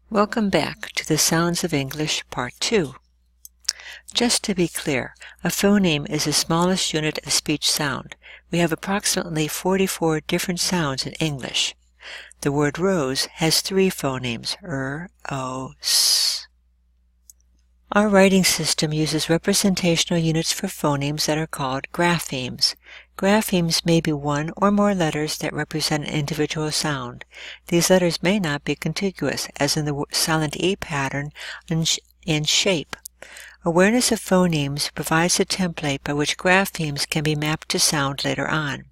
Welcome back to the Sounds of English Part 2. Just to be clear, a phoneme is the smallest unit of speech sound. We have approximately 44 different sounds in English. The word rose has 3 phonemes, o, s. Our writing system uses representational units for phonemes that are called graphemes. Graphemes may be one or more letters that represent an individual sound. These letters may not be contiguous, as in the silent E pattern in shape. Awareness of phonemes provides the template by which graphemes can be mapped to sound later on.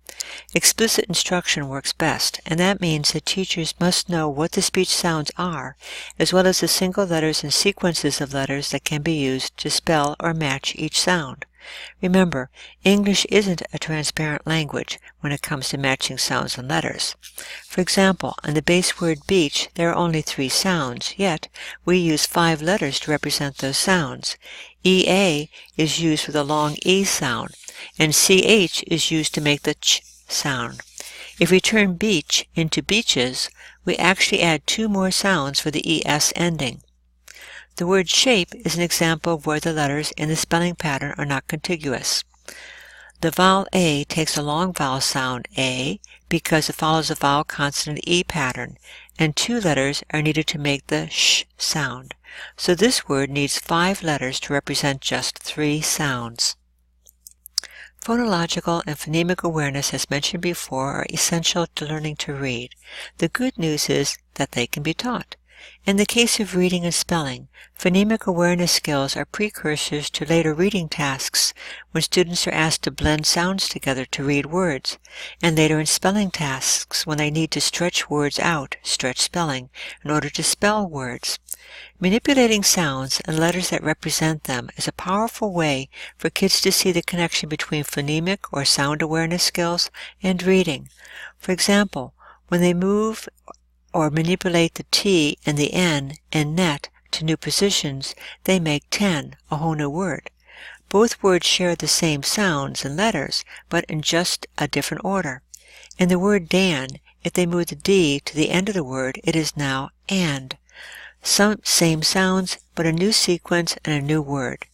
Explicit instruction works best, and that means that teachers must know what the speech sounds are, as well as the single letters and sequences of letters that can be used to spell or match each sound. Remember, English isn't a transparent language when it comes to matching sounds and letters. For example, in the base word beach, there are only 3 sounds, yet we use 5 letters to represent those sounds. EA is used with a long E sound, and CH is used to make the ch sound. If we turn beach into beaches, we actually add 2 more sounds for the ES ending. The word shape is an example of where the letters in the spelling pattern are not contiguous. The vowel A takes a long vowel sound A because it follows a vowel consonant E pattern, and 2 letters are needed to make the sh sound. So this word needs 5 letters to represent just 3 sounds. Phonological and phonemic awareness, as mentioned before, are essential to learning to read. The good news is that they can be taught. In the case of reading and spelling, phonemic awareness skills are precursors to later reading tasks when students are asked to blend sounds together to read words, and later in spelling tasks when they need to stretch words out, stretch spelling, in order to spell words. Manipulating sounds and letters that represent them is a powerful way for kids to see the connection between phonemic or sound awareness skills and reading. For example, when they move or manipulate the T and the N and net to new positions, they make 10, a whole new word. Both words share the same sounds and letters, but in just a different order. In the word Dan, if they move the D to the end of the word, it is now and. Same sounds, but a new sequence and a new word.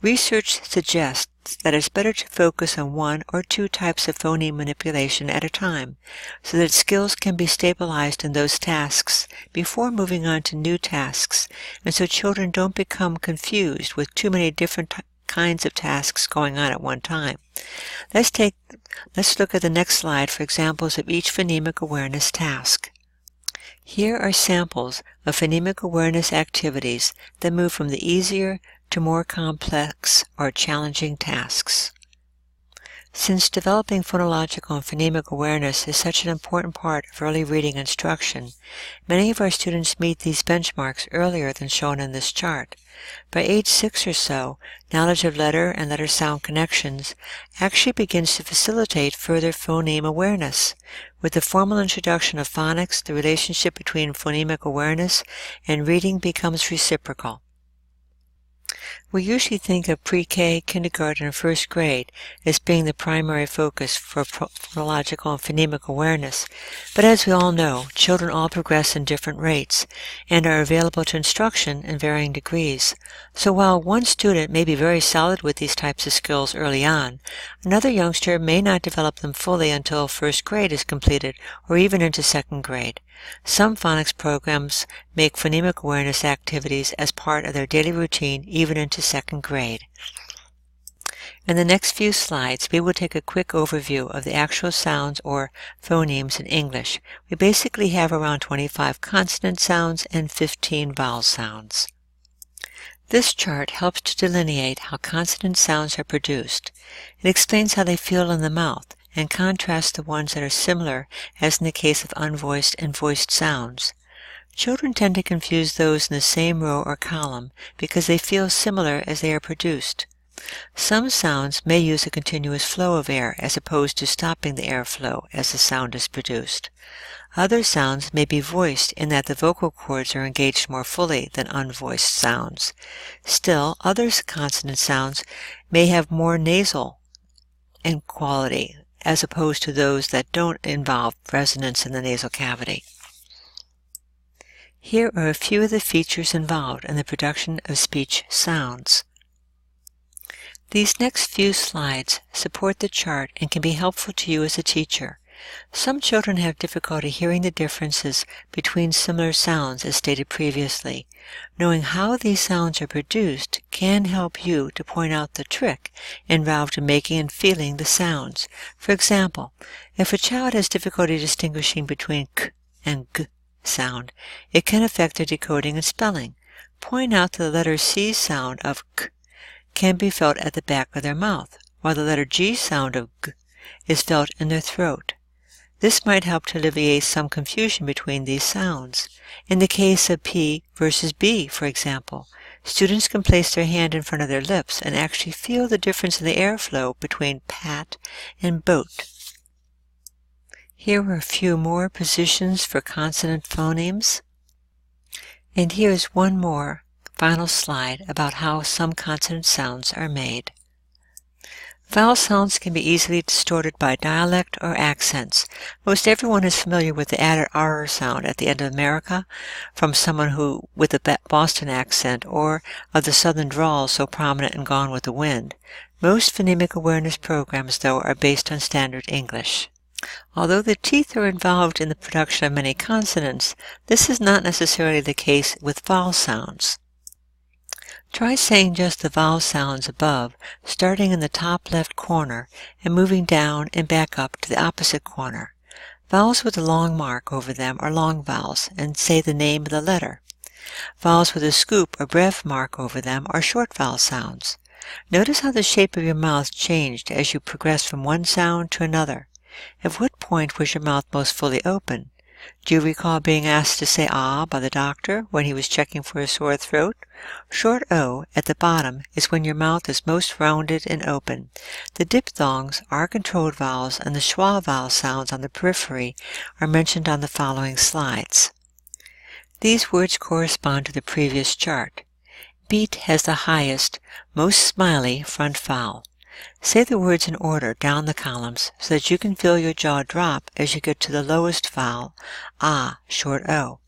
Research suggests that it's better to focus on 1 or 2 types of phoneme manipulation at a time, so that skills can be stabilized in those tasks before moving on to new tasks, and so children don't become confused with too many different kinds of tasks going on at one time. Let's look at the next slide for examples of each phonemic awareness task. Here are samples of phonemic awareness activities that move from the easier to more complex or challenging tasks. Since developing phonological and phonemic awareness is such an important part of early reading instruction, many of our students meet these benchmarks earlier than shown in this chart. By age 6 or so, knowledge of letter and letter sound connections actually begins to facilitate further phoneme awareness. With the formal introduction of phonics, the relationship between phonemic awareness and reading becomes reciprocal. We usually think of pre-K, kindergarten, and first grade as being the primary focus for phonological and phonemic awareness, but as we all know, children all progress in different rates and are available to instruction in varying degrees. So while one student may be very solid with these types of skills early on, another youngster may not develop them fully until first grade is completed or even into second grade. Some phonics programs make phonemic awareness activities as part of their daily routine even into second grade. In the next few slides, we will take a quick overview of the actual sounds or phonemes in English. We basically have around 25 consonant sounds and 15 vowel sounds. This chart helps to delineate how consonant sounds are produced. It explains how they feel in the mouth, and contrasts the ones that are similar, as in the case of unvoiced and voiced sounds. Children tend to confuse those in the same row or column because they feel similar as they are produced. Some sounds may use a continuous flow of air as opposed to stopping the airflow as the sound is produced. Other sounds may be voiced in that the vocal cords are engaged more fully than unvoiced sounds. Still, other consonant sounds may have more nasal in quality, as opposed to those that don't involve resonance in the nasal cavity. Here are a few of the features involved in the production of speech sounds. These next few slides support the chart and can be helpful to you as a teacher. Some children have difficulty hearing the differences between similar sounds as stated previously. Knowing how these sounds are produced can help you to point out the trick involved in making and feeling the sounds. For example, if a child has difficulty distinguishing between k and g sound, it can affect their decoding and spelling. Point out that the letter C sound of k can be felt at the back of their mouth, while the letter G sound of g is felt in their throat. This might help to alleviate some confusion between these sounds. In the case of P versus B, for example, students can place their hand in front of their lips and actually feel the difference in the airflow between pat and boat. Here are a few more positions for consonant phonemes. And here's one more final slide about how some consonant sounds are made. Vowel sounds can be easily distorted by dialect or accents. Most everyone is familiar with the added R sound at the end of America from someone who with a Boston accent, or of the southern drawl so prominent in Gone with the Wind. Most phonemic awareness programs, though, are based on standard English. Although the teeth are involved in the production of many consonants, this is not necessarily the case with vowel sounds. Try saying just the vowel sounds above, starting in the top left corner and moving down and back up to the opposite corner. Vowels with a long mark over them are long vowels, and say the name of the letter. Vowels with a scoop or breve mark over them are short vowel sounds. Notice how the shape of your mouth changed as you progressed from one sound to another. At what point was your mouth most fully open? Do you recall being asked to say ah by the doctor when he was checking for a sore throat? Short O at the bottom is when your mouth is most rounded and open. The diphthongs, R-controlled vowels, and the schwa vowel sounds on the periphery are mentioned on the following slides. These words correspond to the previous chart. Beat has the highest, most smiley front vowel. Say the words in order down the columns so that you can feel your jaw drop as you get to the lowest vowel, ah, short O.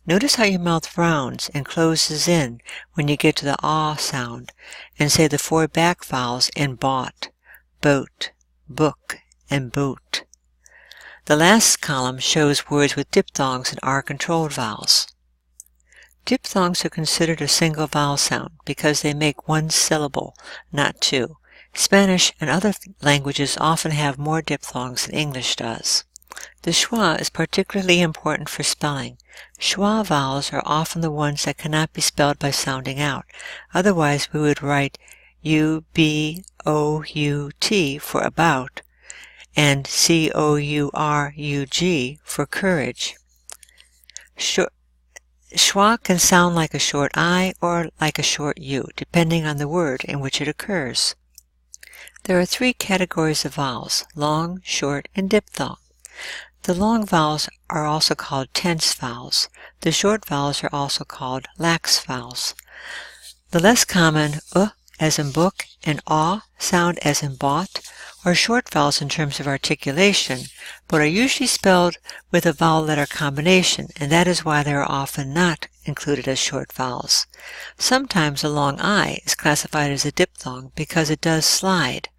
Notice how your mouth rounds and closes in when you get to the ah sound, and say the four back vowels in bought, boat, book, and boot. The last column shows words with diphthongs and R-controlled vowels. Diphthongs are considered a single vowel sound because they make one syllable, not two. Spanish and other languages often have more diphthongs than English does. The schwa is particularly important for spelling. Schwa vowels are often the ones that cannot be spelled by sounding out. Otherwise, we would write U-B-O-U-T for about and C-O-U-R-U-G for courage. Schwa can sound like a short I or like a short U, depending on the word in which it occurs. There are three categories of vowels: long, short, and diphthong. The long vowels are also called tense vowels. The short vowels are also called lax vowels. The less common as in book and aw sound as in bought are short vowels in terms of articulation, but are usually spelled with a vowel letter combination, and that is why they are often not included as short vowels. Sometimes a long I is classified as a diphthong because it does slide.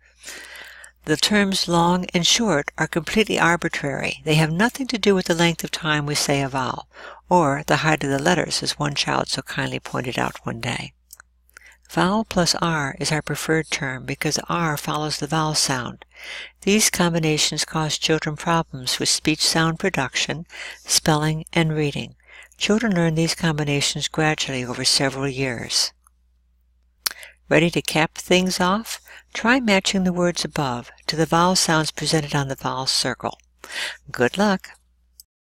The terms long and short are completely arbitrary. They have nothing to do with the length of time we say a vowel, or the height of the letters, as one child so kindly pointed out one day. Vowel plus R is our preferred term because R follows the vowel sound. These combinations cause children problems with speech sound production, spelling, and reading. Children learn these combinations gradually over several years. Ready to cap things off? Try matching the words above to the vowel sounds presented on the vowel circle. Good luck!